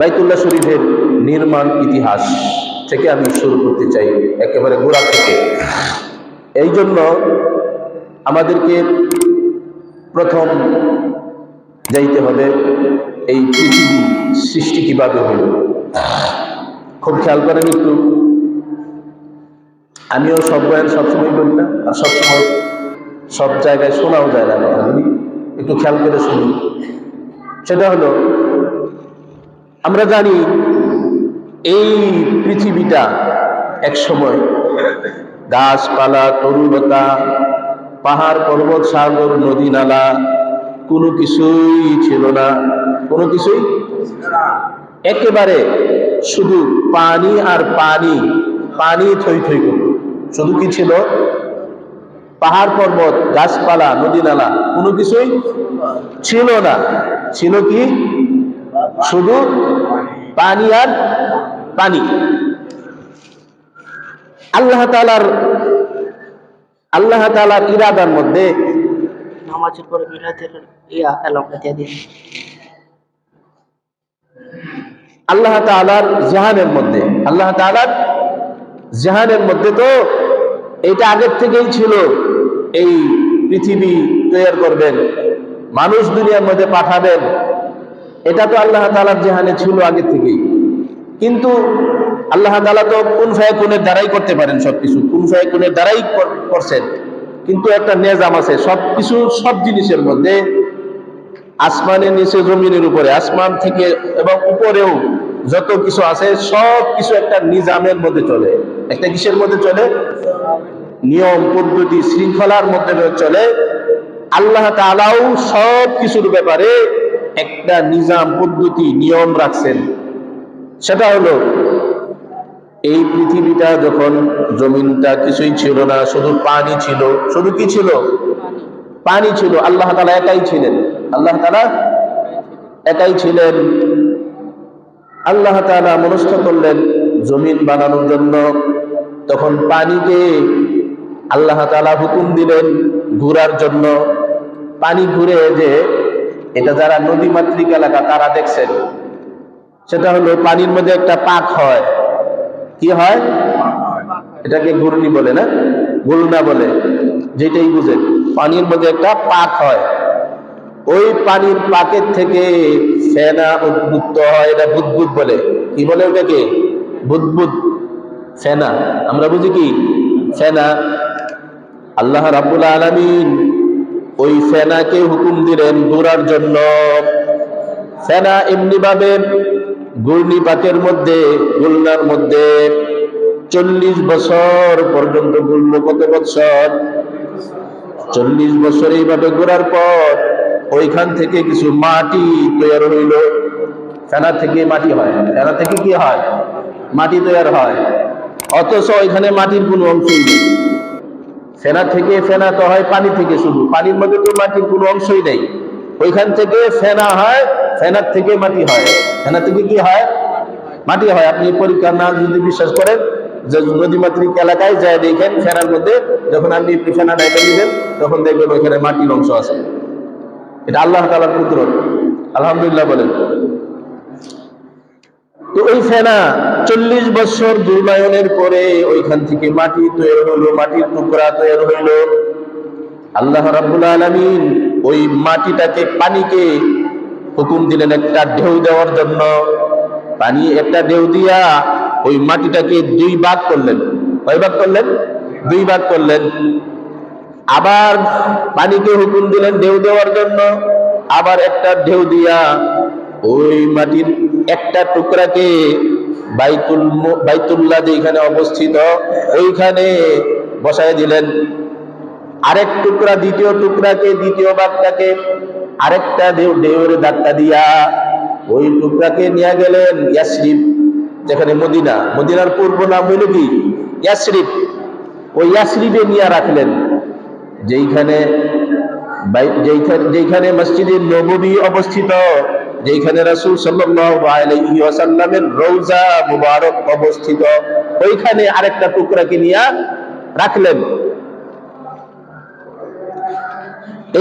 বাইতুল্লাহ শরীফের নির্মাণ ইতিহাস থেকে আমি শুরু করতে চাই, একেবারে গোড়া থেকে। এই জন্য আমাদেরকে প্রথম যাইতে হবে এই পৃথিবী সৃষ্টি কিভাবে হইল। খুব খেয়াল করেন একটু, আমিও সব বয়ান সবসময় করি না, আর সবসময় সব জায়গায় শোনাও যায় না কথাগুলি, একটু খেয়াল করে শুনি। সেটা হলো, আমরা জানি এই পৃথিবীটা এক সময় গাছপালা, তরুলতা, পাহাড় পর্বত, সাগর, নদী নালা কোনো কিছুই ছিল না, কোনো কিছুই একেবারে শুধু পানি আর পানি, পানি থই থই করত। শুধু কি ছিল? পাহাড় পর্বত, গাছপালা, নদী নালা কোনো কিছুই ছিল না। ছিল কি? শুধু পানি আর পানি। আল্লাহ তাআলার ইরাদার মধ্যে নামাজের পরে মিলাদের এলাকা দিয়ে দিন। আল্লাহ তাআলার জাহানের মধ্যে তো এটা আগের থেকেই ছিল। এই পৃথিবী তৈরি করবেন, মানুষ দুনিয়ার মধ্যে পাঠাবেন, এটা তো আল্লাহ তাআলার জাহানে ছিল আগে থেকেই। কিন্তু আল্লাহ তাআলা তো কুন ফায়াকুনের দ্বারাই করতে পারেন সবকিছু, কুন ফায়াকুনের দ্বারাই করছেন। কিন্তু একটা নিজাম আছে সবকিছু, সব জিনিসের মধ্যে, আসমানের নিচে, জমিনের উপরে, আসমান থেকে এবং উপরেও যত কিছু আছে সব কিছু একটা নিজামের মধ্যে চলে। একটা কিসের মধ্যে চলে? নিয়ম, পদ্ধতি, শৃঙ্খলার মধ্যে চলে। আল্লাহ তাআলাও সব কিছুর ব্যাপারে একটা নিজাম, পদ্ধতি, নিয়ম রাখছেন। সেটা হলো, এই পৃথিবীটা যখন, জমিনটা কিছুই ছিল না, শুধু পানি ছিল। শুধু কি ছিল? পানি ছিল। আল্লাহ তাআলা একাই ছিলেন। আল্লাহ তাআলা একাই ছিলেন। আল্লাহ তাআলা মনস্থ করলেন জমিন বানানোর জন্য। তখন পানিকে আল্লাহ তাআলা হুকুম দিলেন ঘুরার জন্য। পানি ঘুরে, যে এটা যারা নদীমাতৃক এলাকা তারা দেখছেন, সেটা হলো পানির মধ্যে একটা পাক হয়। কি হয়? এটাকে ঘূর্ণি বলে না, গুলনা বলে, যেটাই বুঝেন। পানির মধ্যে একটা পাক হয়, ওই পানির পাকের থেকে ফেনা উদ্ভূত হয়। এটা বুদবুদ বলে। কি বলে ওটাকে? বুদবুদ, ফেনা। আমরা বুঝি কি? ফেনা। আল্লাহ রাব্বুল আলামিন ওই ফেনাকে হুকুম দিলেন ঘোরার জন্য। ফেনা এমনি ভাবে ঘূর্ণিপাকের মধ্যে, গুলনার মধ্যে 40 বছর পর্যন্ত ঘুরল। কত বছর? 40 বছর এইভাবে ঘোরার পর ওইখান থেকে কিছু মাটি তৈরি হইল। ফেনা থেকে মাটি হয়। ফেনা থেকে কি হয়? মাটি তৈরি হয়। অথচ ওইখানে মাটির কোনো অংশই নেই। ফেনা থেকে, ফেনা তো হয় পানি থেকে, শুধু পানির মধ্যে তো মাটির কোনো অংশই নেই। ওইখান থেকে ফেনা হয়, ফেনার থেকে মাটি হয়। ফেনা থেকে কি হয়? মাটি হয়। আপনি পরীক্ষা না যদি বিশ্বাস করেন, যে নদীমাতৃক এলাকায় যায় দেখেন, ফেনার মধ্যে যখন আপনি ফেনা ডাইটা দিবেন, তখন দেখবেন ওইখানে মাটির অংশ আছে। এটা আল্লাহ তাআলার কুদরত। আলহামদুলিল্লাহ বলেন। তো ওই ফেনা 40 বছর দুর্নয়নের পরে ওইখান থেকে মাটি তৈরি হলো, মাটির টুকরা তৈরি হইল। আল্লাহ রাব্বুল আলামিন ওই মাটিটাকে, পানিকে হুকুম দিলেন একটা ঢেউ দেওয়ার জন্য। পানি একটা ঢেউ দিয়া ওই মাটিটাকে 2 ভাগ করলেন। কয় ভাগ করলেন? 2 ভাগ করলেন। আবার পানিকে হুকুম দিলেন ঢেউ দেওয়ার জন্য। আবার একটা ঢেউ দিয়া ওই মাটির একটা টুকরাকে বাইতুল্লাহ যেখানে অবস্থিত, ওইখানে বসায় দিলেন। আরেক টুকরা, দ্বিতীয় টুকরাকে, দ্বিতীয় ভাগটাকে আরেকটা ঢেউয়ের ধাক্কা দিয়া ওই টুকরাকে নিয়ে গেলেন ইয়াসরিব, যেখানে মদিনা। মদিনার পূর্ব নাম হইল কি? ইয়াসরিব। ওই ইয়াসরিবে নিয়ে রাখলেন, যেখানে মসজিদে নববী অবস্থিত, যেখানে রাসূল সাল্লাল্লাহু আলাইহি ওয়াসাল্লামের রওজা মুবারক অবস্থিত, ওইখানে আরেকটা টুকরাকে নিয়ে রাখলেন।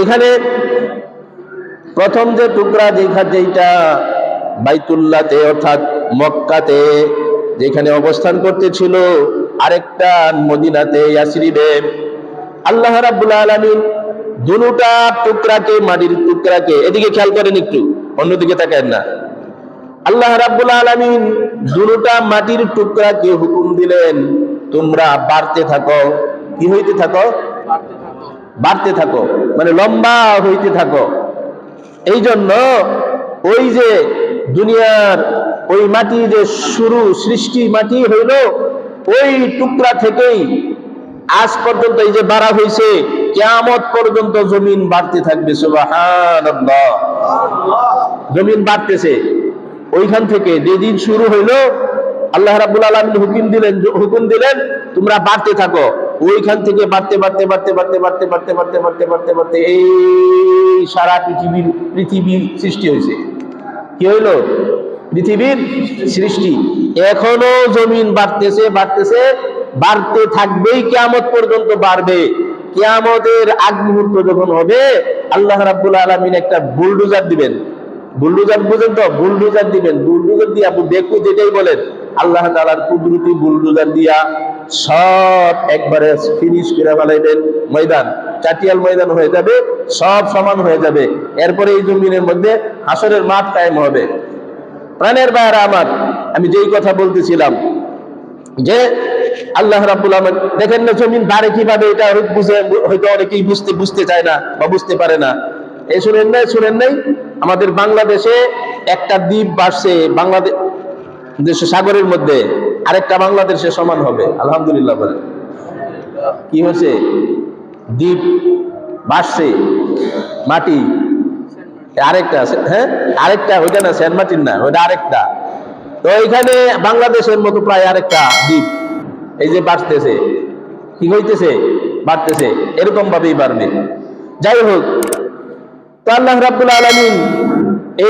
এখানে প্রথম যে টুকরা, যেটা বাইতুল্লাহতে অর্থাৎ মক্কাতে যেখানে অবস্থান করতেছিল, আরেকটা মদিনাতে ইয়াসরিবে। আল্লাহ রাব্বুল আলামিন দুটা টুকরাকে, মাটির টুকরাকে, এদিকে খেয়াল করেন একটু, অন্যদিকে তাকায়েন না। আল্লাহ রাব্বুল আলামিন দুটা মাটির টুকরাকে হুকুম দিলেন, তোমরা বাড়তে থাকো। কি হইতে থাকো? বাড়তে থাকো, মানে লম্বা হইতে থাকো। এই জন্য ওই যে দুনিয়ার ওই মাটি যে শুরু সৃষ্টি মাটি হইল, ওই টুকরা থেকেই আজ পর্যন্ত এই যে বাড়া হয়েছে, কিয়ামত পর্যন্ত জমিন বাড়তে থাকবে। সুবহানাল্লাহ, জমিন বাড়তেছে ওইখান থেকে। যেদিন শুরু হইল আল্লাহ রাব্বুল আলামিন হুকুম দিলেন তোমরা বাড়তে থাকো। ওইখান থেকে বাড়তে বাড়তে বাড়তে বাড়তে বাড়তে বাড়তে বাড়তে বাড়তে বাড়তে বাড়তে এই সারা পৃথিবীর সৃষ্টি হয়েছে। কি হইল? পৃথিবীর সৃষ্টি। এখনো জমিন বাড়তেছে বাড়তেছে, বাড়তে থাকবেই, কিয়ামত পর্যন্ত বাড়বে। কিয়ামতের আগ মুহূর্ত যখন হবে, আল্লাহ রাব্বুল আলামিন একটা বুলডোজার দিবেন। বুলডোজার বুঝেন তো? বুলডোজার দিবেন। বুলডোজার দিয়ে আপনি দেখু যেটাই বলেন, আল্লাহ তাআলার কুদরতি বুলডোজার দিয়া সব একবারে ফিনিশ করে ফেলাইবেন। ময়দান চাটিয়াল ময়দান হয়ে যাবে, সব সমান হয়ে যাবে। এরপরে এই জমিনের মধ্যে হাসরের মাঠ কায়েম হবে। প্রাণের ভাইয়েরা আমার, আমি যেই কথা বলতেছিলাম যে আল্লাহ রাব্বুল আলামিন দেখেন না জমিন বাড়ে কিভাবে, এটা হয়তো অনেকেই বুঝতে চায় না বা বুঝতে পারে না। এই শুনেন নাই আমাদের বাংলাদেশে একটা দ্বীপ বাড়ছে, বাংলাদেশ সাগরের মধ্যে আরেকটা বাংলাদেশের সমান হবে। আলহামদুলিল্লাহ বলে। কি হয়েছে? দ্বীপ বাড়ছে, মাটি আরেকটা আছে। হ্যাঁ, আরেকটা, ওইটা না সেন্ট মার্টিন না, ওইটা আরেকটা। তো এইখানে বাংলাদেশের মতো প্রায় আরেকটা দ্বীপ এই যে বাড়তেছে। কি হইতেছে? বাড়তেছে, এরকম ভাবেই বাড়বে। যাই হোক, তো আল্লাহ রাব্বুল আলামিন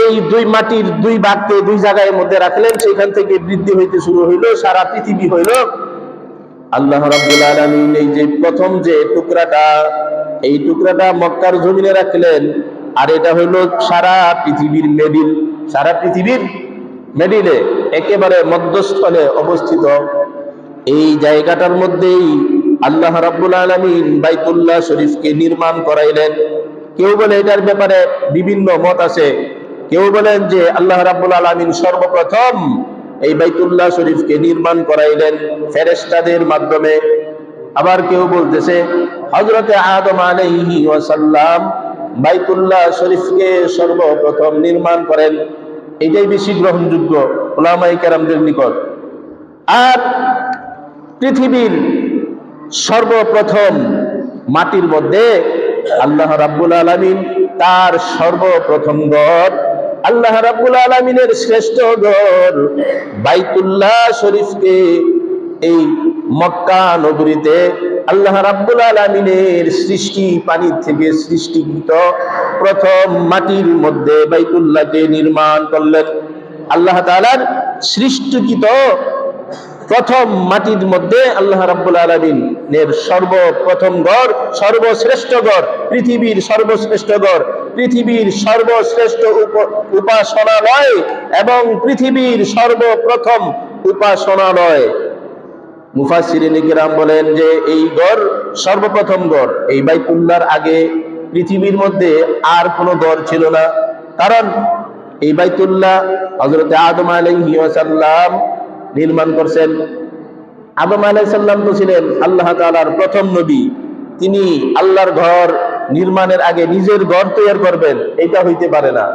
এই দুই মাটির দুই ভাগকে দুই জায়গার মধ্যে রাখলেন, সেখান থেকে বৃদ্ধি হইতে শুরু হইল, সারা পৃথিবী হইল। আল্লাহ রাব্বুল আলামিন এই যে প্রথম যে টুকরাটা, এই টুকরাটা মক্কার জমিনে রাখলেন, আর এটা হইল সারা পৃথিবীর মেডিল। সারা পৃথিবীর মেডিলে একেবারে মধ্যস্থলে অবস্থিত। এই জায়গাটার মধ্যেই আল্লাহ রাব্বুল আলামিন বাইতুল্লাহ শরীফকে নির্মাণ করাইলেন। কেউ বলে এটার ব্যাপারে বিভিন্ন মত আছে। কেউ বলেন যে আল্লাহ রাব্বুল আলামিন সর্বপ্রথম এই বাইতুল্লাহ শরীফকে নির্মাণ করাইলেন ফেরেশতাদের মাধ্যমে। আবার কেউ বলতেছে হযরতে আদম আলাইহিস সালাম বাইতুল্লাহ শরীফকে সর্বপ্রথম নির্মাণ করেন। এটাই বেশি গ্রহণযোগ্য উলামায়ে কেরামদের নিকট। আর পৃথিবীর সর্বপ্রথম মাটির মধ্যে আল্লাহ রাব্বুল আলামিন তার সর্বপ্রথম ঘর, আল্লাহ রাব্বুল আলামিনের শ্রেষ্ঠ ঘর বাইতুল্লাহ শরীফকে এই মক্কা নগরীতে আল্লাহ রাব্বুল আলামিনের সৃষ্টি পানি থেকে সৃষ্টিকৃত প্রথম মাটির মধ্যে বাইতুল্লাহকে নির্মাণ করলেন। আল্লাহ তাআলার সৃষ্টিকৃত প্রথম মাটির মধ্যে আল্লাহ রাব্বুল আলামিনের সর্বপ্রথম ঘর, সর্বশ্রেষ্ঠ ঘর, পৃথিবীর সর্বশ্রেষ্ঠ ঘর, পৃথিবীর সর্বশ্রেষ্ঠ উপাসনালয় এবং পৃথিবীর সর্বপ্রথম উপাসনালয়। মুফাসসিরিনে কিরাম বলেন যে এই ঘর সর্বপ্রথম ঘর। এই বাইতুল্লাহর আগে পৃথিবীর মধ্যে আর কোনো ঘর ছিল না, কারণ এই বাইতুল্লাহ হযরতে আদম আলাইহিস সালাম নির্মাণ করছেন। আদম আলাইহিস সালাম তো ছিলেন আল্লাহ তাআলার প্রথম নবী। তিনি আল্লাহর ঘর নির্মাণের আগে নিজের ঘর তৈরি করবেন, এটা হইতে পারে না।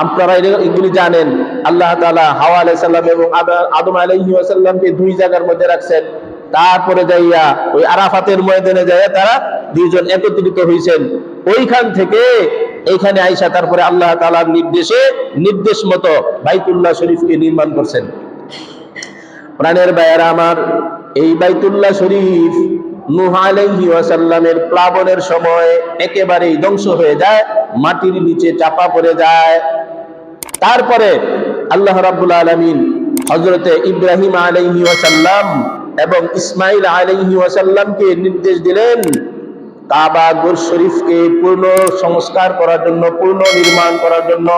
আপনারা এগুলি জানেন। আল্লাহ তাআলা হাওয়া আলাইহিস সালাম এবং আদম আলাইহিস সালামকে দুই জায়গার মধ্যে রাখছেন। তারপরে যাইয়া ওই আরাফাতের ময়দানে যাইয়া তারা দুইজন একত্রিত হইছেন। ওইখান থেকে এইখানে আইসা তারপরে আল্লাহ তাআলার নির্দেশ মতো বাইতুল্লাহ শরীফকে নির্মাণ করছেন। প্রাণের ভাইয়েরা আমার, এই বাইতুল্লাহ শরীফ নূহ আলাইহিস সালামের প্লাবনের সময় একেবারেই ধ্বংস হয়ে যায়, মাটির নিচে চাপা পড়ে যায়। তারপরে আল্লাহ রাব্বুল আলামিন হযরতে ইব্রাহিম আলাইহিস সালাম এবং ইসমাঈল আলাইহিস সালামকে নির্দেশ দিলেন কাবা ঘর শরীফকে পূর্ণ সংস্কার করার জন্য, পূর্ণ নির্মাণ করার জন্য।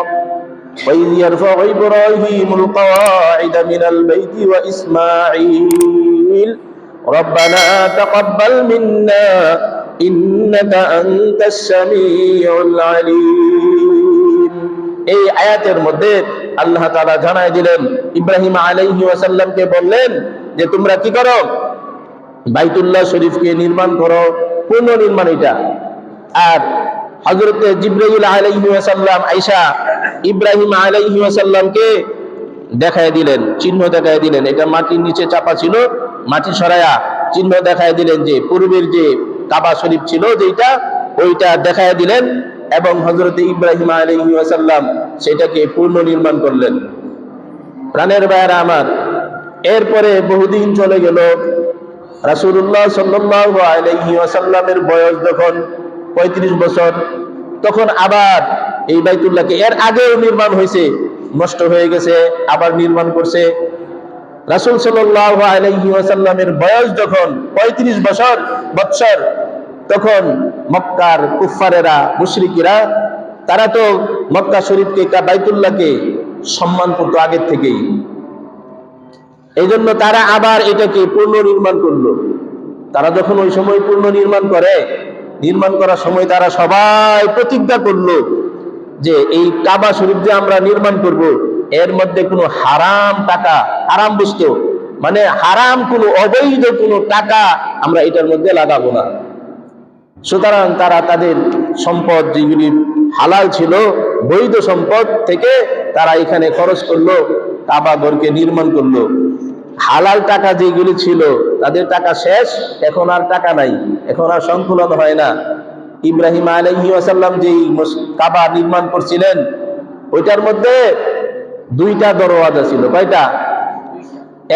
وإذ يرفع إبراهيم القواعد من البيت وإسماعيل ربنا تقبل منا إنك أنت السميع العليم। এই আয়াতের মধ্যে আল্লাহ তাআলা জানায় দিলেন, ইব্রাহিম আলাইহি ওয়াসাল্লামকে বললেন যে তোমরা কি করো, বাইতুল্লাহ শরীফকে নির্মাণ করো, পুনর্নির্মাণ এটা। আর হযরত জিবরাইল আলাইহি ওয়াসাল্লাম আয়েশা ইব্রাহিম আলাইহি ওয়াসাল্লামকে দেখায় দিলেন, চিহ্ন দেখায় দিলেন, এটা মাটির নিচে চাপা ছিল, মাটি সরায়া চিহ্ন দেখায় দিলেন যে পূর্বের যে কাবা শরীফ ছিল যেটা, ওইটা দেখায় দিলেন এবং হযরত ইব্রাহিম আলাইহি ওয়াসাল্লাম সেটাকে পুনর্নির্মাণ করলেন। প্রাণের ভাইয়েরা আমার, এরপরে বহুদিন চলে গেল। রাসূলুল্লাহ সাল্লাল্লাহু আলাইহি ওয়াসাল্লামের বয়স যখন 35 বছর, তখন আবার এই বাইতুল্লাহকে, এর আগেও নির্মাণ হয়েছে, নষ্ট হয়ে গেছে, আবার নির্মাণ করছে। রাসূল সাল্লাল্লাহু আলাইহি ওয়াসাল্লামের বয়স যখন 35 বছর, তখন মক্কার কুফফারেরা, মুশরিকিরা, তারা তো মক্কা শরীফকে, বাইতুল্লাহকে সম্মান করতো আগের থেকেই। এই জন্য তারা আবার এটাকে পুনর্নির্মাণ করলো। তারা যখন ওই সময় পুনর্নির্মাণ করে, নির্মাণ করার সময় তারা সবাই প্রতিজ্ঞা করলো যে এই কাবা শরীফ যে আমরা নির্মাণ করব, এর মধ্যে কোনো হারাম টাকা, হারাম বস্তু, মানে হারাম কোনো, অবৈধ কোনো টাকা আমরা এটার মধ্যে লাগাবো না। সুতরাং তারা তাদের সম্পদ যেগুলি হালাল ছিল, বৈধ সম্পদ থেকে তারা এখানে খরচ করলো, কাবা ঘরকে নির্মাণ করলো। হালাল টাকা যেগুলি ছিল তাদের টাকা শেষ, এখন আর টাকা নাই, এখন আর সংকুলন হয় না। ইব্রাহিম আলাইহিস সালাম যেই কাবা নির্মাণ করছিলেন, ওইটার মধ্যে 2টা দরওয়াজা ছিল। কয়টা?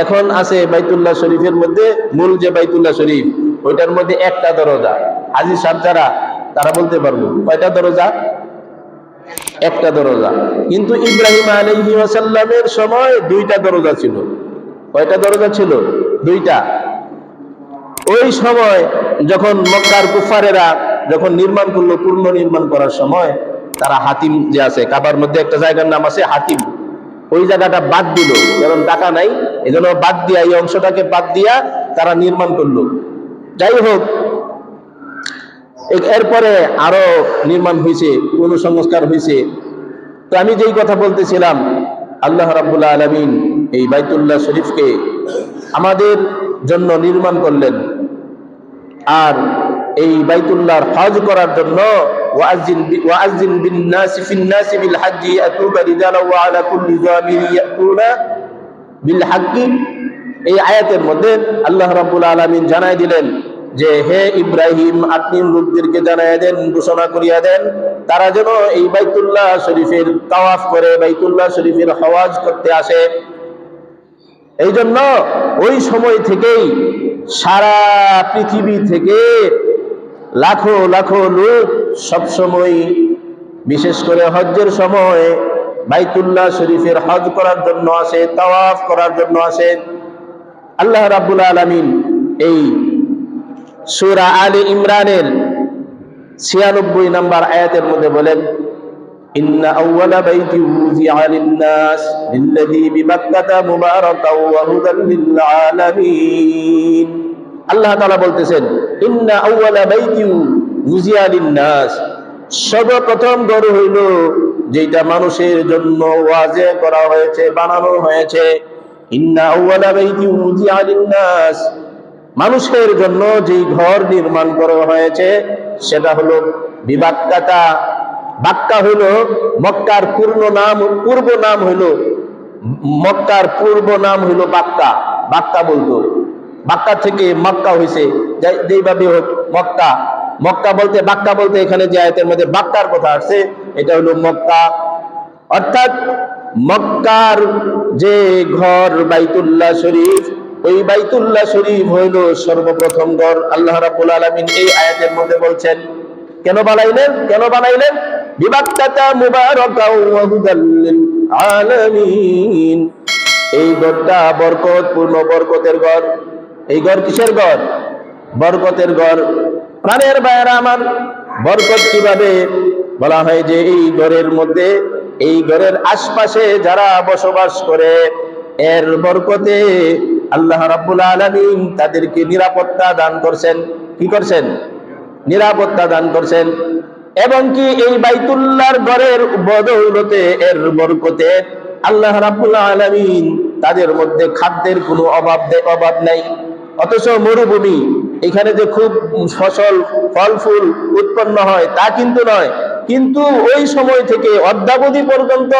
এখন আছে বাইতুল্লাহ শরীফের মধ্যে, মূল যে বাইতুল্লাহ শরীফ, ওইটার মধ্যে 1টা দরজা। হাজী সাহেব যারা, তারা বলতে পারবো কয়টা দরজা? 1টা দরজা। কিন্তু ইব্রাহিম আলাইহিস সালামের সময় 2টা দরজা ছিল। কয়টা দরজা ছিল? 2টা। ওই সময় যখন মক্কার কুফফারেরা যখন নির্মাণ করলো, পূর্ণ নির্মাণ করার সময়, তারা হাতিম যে আছে, কাবার মধ্যে একটা জায়গার নাম আছে হাতিম, ওই জায়গাটা বাদ দিল, কারণ টাকা নাই, এজন্য বাদ দিয়া, এই অংশটাকে বাদ দিয়া তারা নির্মাণ করলো। যাই হোক, এরপরে আরো নির্মাণ হয়েছে, পুনঃসংস্কার হয়েছে। তো আমি যেই কথা বলতেছিলাম, আল্লাহ রাব্বুল আলামিন এই বাইতুল্লাহ শরীফকে আমাদের জন্য নির্মাণ করলেন। আর এই বাইতুল্লাহর হজ করার জন্য ওয়াজিন বিন নাসি ফিন নাসি বিল হজ্জি ইয়াতুকা রিজালান ওয়া আলা কুল্লি যামিরিন ইয়াতুনা বিল হজ্জি, এই আয়াতের মধ্যে আল্লাহ রাব্বুল আলামিন জানায় দিলেন যে হে ইব্রাহিম, আপনি লোকদেরকে জানায় দেন, ঘোষণা করিয়া দেন, তারা যেন এই বাইতুল্লাহ শরীফের তাওয়াফ করে, বাইতুল্লাহ শরীফের হজ করতে আসে। এই জন্য ওই সময় থেকেই সারা পৃথিবী থেকে লাখো লাখো লোক সবসময়, বিশেষ করে হজ্জের সময়, বাইতুল্লাহ শরীফের হজ করার জন্য আসে, তাওয়াফ করার জন্য আসে। আল্লাহ রাব্বুল আলামিন এই সূরা আলে ইমরানের 96 নম্বর আয়াতের মধ্যে বলেন, ইন্না আউওয়ালা বাইতি উযিআ লিন-নাস লিল্লাযী বিবাক্কাতা মুবারাকাও ওয়া হুদাল লিল আলামিন। আল্লাহ তাআলা বলতেছেন, ইন্না আউওয়ালা বাইতি উযিআ লিন-নাস, সর্বপ্রথম ঘর হইল যেটা মানুষের জন্য ওয়াজে করা হয়েছে, বানানো হয়েছে। ইন্না আউওয়ালা বাইতি উযিআ লিন-নাস, মানুষের জন্য যে ঘর নির্মাণ করা হয়েছে সেটা হলো বিবাক্কাতা। বাক্কা হইল মক্কার পূর্ব নাম হইল, মক্কার পূর্ব নাম হইল বাক্কা। বাক্কা বলতো, বাক্কা থেকে মক্কা হয়েছে, যেইভাবে হোক মক্কা। মক্কা বলতে, বাক্কা বলতে এখানে যে আয়াতের মধ্যে বাক্কার কথা আসছে, এটা হলো মক্কা। অর্থাৎ মক্কার যে ঘর বাইতুল্লাহ শরীফ, ওই বাইতুল্লাহ শরীফ হইল সর্বপ্রথম ঘর। আল্লাহ রাব্বুল আলামিন এই আয়াতের মধ্যে বলছেন, কেন বানাইলেন? বিবাক্কাতা মুবারাকাও ওয়া হুদাল লিল আলামিন। এই ঘরটা বরকতপূর্ণ, বরকতের ঘর। এই ঘর কিসের ঘর? বরকতের ঘর। প্রাণের ভাইয়েরা আমার, বরকত কিভাবে বলা হয় যে এই ঘরের মধ্যে এই ঘরের আশপাশে যারা বসবাস করে এর বরকতে আল্লাহ রাব্বুল আলামিন তাদেরকে নিরাপত্তা দান করছেন। কি করছেন? নিরাপত্তা দান করছেন। এবং কি এই বাইতুল্লাহর ঘরের বদৌলতে এর বরকতে আল্লাহ রাব্বুল আলামিন তাদের মধ্যে খাদ্যের কোনো অভাব নাই। অথচ মরুভূমি, এখানে যে খুব ফসল ফল ফুল উৎপন্ন হয় তা কিন্তু নয়, কিন্তু ওই সময় থেকে অদ্যাবধি পর্যন্ত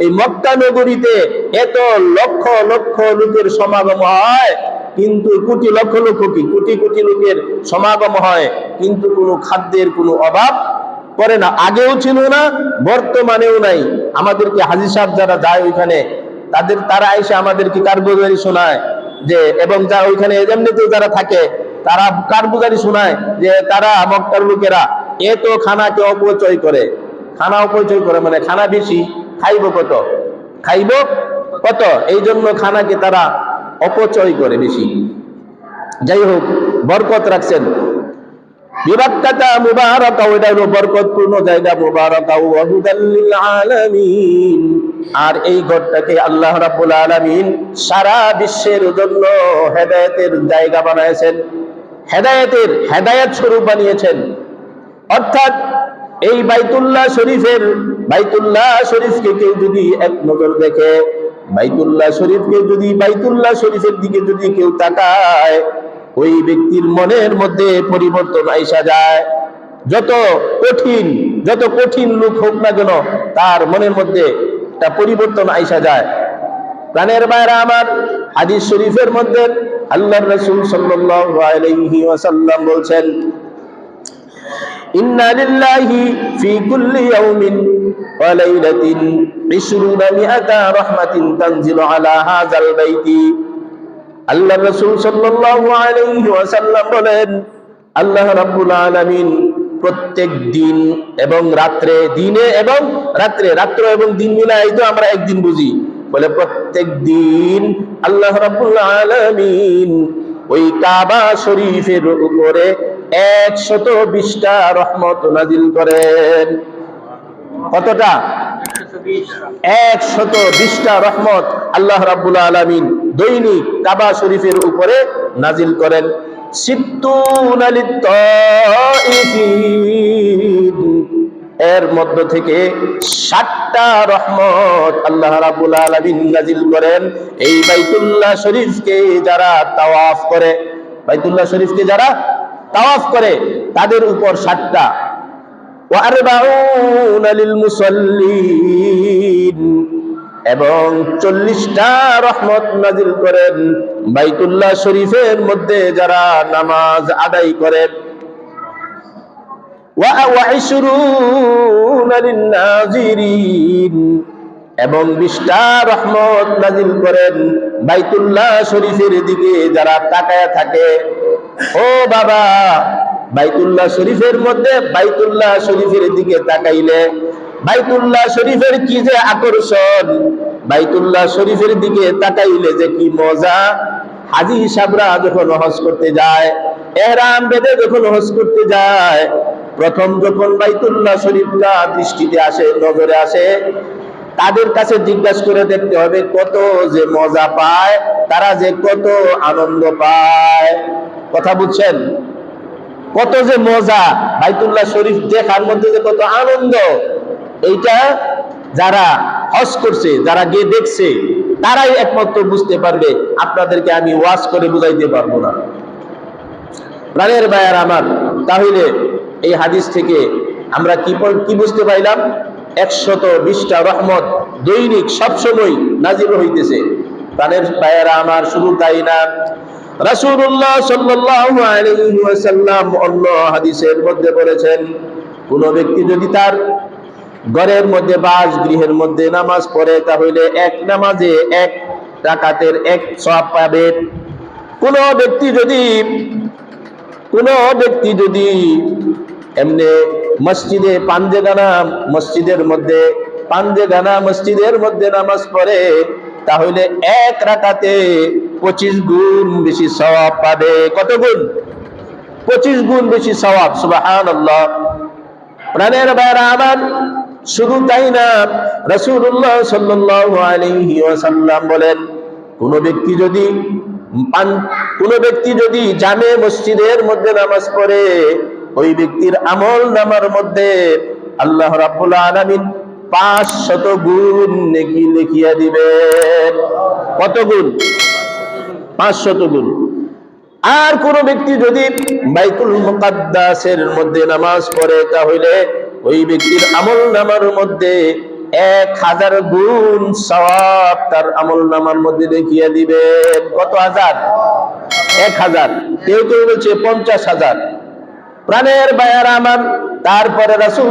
এই মক্কা নগরীতে এত লক্ষ লক্ষ লোকের সমাগম হয়, কিন্তু কোটি লক্ষ লক্ষ কি কোটি কোটি লোকের সমাগম হয়, কিন্তু কোনো খাদ্যের কোনো অভাব করে না। আগেও ছিল না, বর্তমানেও নাই। আমাদেরকে হাজী সাহেব যারা যায় ওইখানে, তারা এসে আমাদেরকে কারগুজারি শোনায় যে, এবং যা ওইখানে এমনিতেও যারা থাকে তারা কারগুজারি শোনায় যে তারা মক্কার লোকেরা এত খানাকে অপচয় করে। খানা অপচয় করে মানে খানা বেশি, খাইব কত, এই জন্য খানাকে তারা অপচয় করে বেশি। যাই হোক, বরকত রাখছেন। বিবাক্কাতা মুবারাকা, ওইটা হলো বরকতপূর্ণ জায়গা, মুবারাকা ওয়া হুদাল লিল আলামিন। আর এই ঘরটাকে আল্লাহ রাব্বুল আলামিন সারা বিশ্বের জন্য হেদায়েতের জায়গা বানাইছেন, হেদায়েত স্বরূপ বানিয়েছেন। অর্থাৎ এই বাইতুল্লাহ শরীফকে কেউ যদি এক নজর দেখে, বাইতুল্লাহ শরীফের দিকে যদি কেউ তাকায়, ওই ব্যক্তির মনের মধ্যে পরিবর্তন আইসা যায়। যত কঠিন লোক হোক না কেন, তার মনের মধ্যে একটা পরিবর্তন আইসা যায়। প্রাণের ভাইরা আমার, হাদিস শরীফের মধ্যে আল্লাহর রাসূল সাল্লাল্লাহু আলাইহি ওয়াসাল্লাম বলছেন, ইন্না লিল্লাহি ফি কুল্লি ইয়াউমিন ওয়া লাইলাতিন 20 রাহমাতিন তানজিলু আলা হাযাল বাইতি। আল্লাহর রাসূল সাল্লাল্লাহু আলাইহি ওয়াসাল্লাম বলেন, আল্লাহ রাব্বুল আলামিন প্রত্যেক দিন এবং রাত্রে, রাত্র এবং দিন মিলাই তো আমরা একদিন বুঝি, বলে প্রত্যেক দিন আল্লাহ রাব্বুল আলামিন ওই কাবা শরীফের উপরে 120টা রহমত নাজিল করেন। কতটা? 120টা রহমত আল্লাহ রাব্বুল আলামিন দৈনিক কাবা শরীফের উপরে নাজিল করেন। সিত্তুনা লিত-তাইফিন, এর মধ্য থেকে 60টা রহমত আল্লাহ রাব্বুল আলামিন নাজিল করেন এই বাইতুল্লাহ শরীফকে যারা তাওয়াফ করে। বাইতুল্লাহ শরীফকে যারা তাওয়াফ করে তাদের উপর 60টা। ওয়া আরবাউনা লিল মুসাল্লিন, এবং 40টা রহমত নাজিল করেন বাইতুল্লাহ শরীফের মধ্যে যারা নামাজ আদায় করেন। ওয়া 20 লিন-নাজিরিন, এবং 20টা রহমত নাজিল করেন বাইতুল্লাহ শরীফের দিকে যারা তাকায়া থাকে। ও বাবা, বাইতুল্লাহ শরীফের মধ্যে, বাইতুল্লাহ শরীফের দিকে তাকাইলে বাইতুল্লাহ শরীফের কি যে আকর্ষণ, বাইতুল্লাহ শরীফের দিকে তাকাইলে যে কি মজা। হাজী সাহেবরা যখন হজ করতে যায়, ইহরাম বেঁধে যখন হজ করতে যায়, প্রথম যখন বাইতুল্লাহ শরীফটা দৃষ্টিতে আসে, নজরে আসে, তাদের কাছে জিজ্ঞাসা করে দেখতে হবে কত যে মজা পায়, তারা যে কত আনন্দ পায়। কথা বুঝছেন? কত যে মজা, বাইতুল্লাহ শরীফ দেখার মধ্যে যে কত আনন্দ, এইটা যারা হজ করছে, যারা গিয়ে দেখছে, তারাই একমাত্র বুঝতে পারবে। আপনাদেরকে আমি ওয়াজ করে বুঝাইতে পারবো না। প্রাণের ভাইয়ার আমার, তাহলে এই হাদিস থেকে আমরা কি বুঝতে পাইলাম? 120টা রহমত দৈনিক সবসময় নাজিল হইতেছে। প্রাণের ভাইয়ারা আমার, শুধু তাই না, রাসূলুল্লাহ সাল্লাল্লাহু আলাইহি ওয়াসাল্লাম অন্য হাদিসের মধ্যে বলেছেন, কোন ব্যক্তি যদি তার ঘরের মধ্যে বাসগৃহের মধ্যে নামাজ পড়ে, তাহলে এক নামাজে 1 রাকাতের 1 সওয়াব পাবে। কোন ব্যক্তি যদি এমনি মসজিদে মসজিদের মধ্যে নামাজ পড়ে, তাহলে 1 রাকাতে 25 গুণ বেশি সওয়াব পাবে। কত গুণ? 25 গুণ বেশি সওয়াব। সুবহানাল্লাহ। প্রাণের ভাইরা আমার, শুধু তাই না, রাসূলুল্লাহ সাল্লাল্লাহু আলাইহি ওয়াসাল্লাম বলেন, কোন ব্যক্তি যদি জামে মসজিদের মধ্যে নামাজ পড়ে, ওই ব্যক্তির আমল নামার মধ্যে আল্লাহ রাব্বুল আলামিন 500 গুণ নেকি লিখিয়া দিবেন। কত গুণ? 500 গুণ। আর কোন ব্যক্তি যদি বাইতুল মুকাদ্দাসের মধ্যে নামাজ পড়ে, তাহলে ওই ব্যক্তির আমল নামার মধ্যে 1000 গুণ সওয়াব তার আমল নামার মধ্যে দেখিয়ে দিবেন। কত হাজার? 1000। কেউ কেউ বলছে 50,000। প্রাণের ভাইয়ারা আমার, তারপরে রাসূল